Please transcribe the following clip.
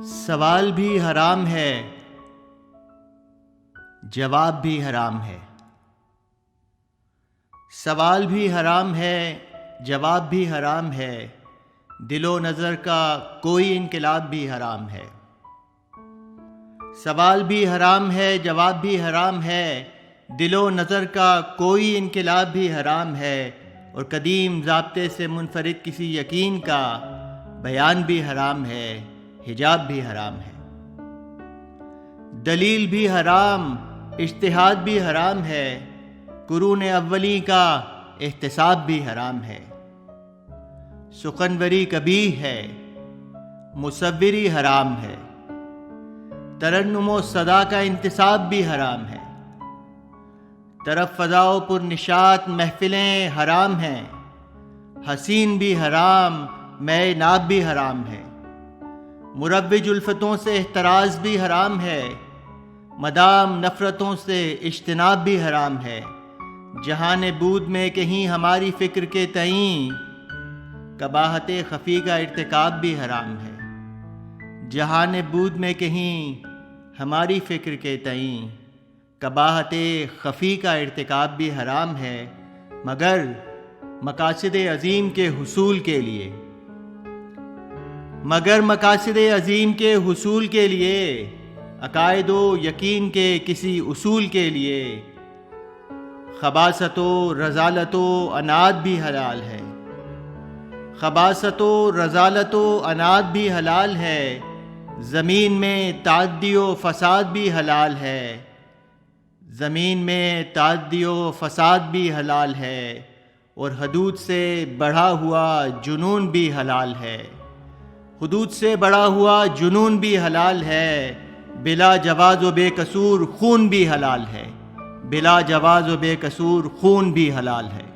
سوال بھی حرام ہے، جواب بھی حرام ہے۔ سوال بھی حرام ہے، جواب بھی حرام ہے، دل و نظر کا کوئی انقلاب بھی حرام ہے۔ سوال بھی حرام ہے، جواب بھی حرام ہے، دل و نظر کا کوئی انقلاب بھی حرام ہے، اور قدیم ضابطے سے منفرد کسی یقین کا بیان بھی حرام ہے، حجاب بھی حرام ہے۔ دلیل بھی حرام، اجتہاد بھی حرام ہے، قرون اولی کا احتساب بھی حرام ہے۔ سخنوری قبیح ہے، مصوری حرام ہے، ترنم و صدا کا انتصاب بھی حرام ہے۔ طرف فضا و پر نشاط محفلیں حرام ہیں، حسین بھی حرام، مے ناب بھی حرام ہے۔ مروج الفتوں سے احتراز بھی حرام ہے، مدام نفرتوں سے اجتناب بھی حرام ہے۔ جہان بود میں کہیں ہماری فکر کے تئیں قباحت خفی کا ارتکاب بھی حرام ہے۔ جہان بود میں کہیں ہماری فکر کے تئیں قباحت خفی کا ارتکاب بھی حرام ہے، مگر مقاصد عظیم کے حصول کے لیے حصول کے لیے عقائد و یقین کے کسی اصول کے لیے خباثت و رذالت و عناد بھی حلال ہے۔ خباثت و رذالت و عناد بھی حلال ہے، زمین میں تعدی و فساد بھی حلال ہے۔ زمین میں تعدی و فساد بھی حلال ہے، اور حدود سے بڑھا ہوا جنون بھی حلال ہے۔ حدود سے بڑھا ہوا جنون بھی حلال ہے، بلا جواز و بے قصور خون بھی حلال ہے۔ بلا جواز و بے قصور خون بھی حلال ہے۔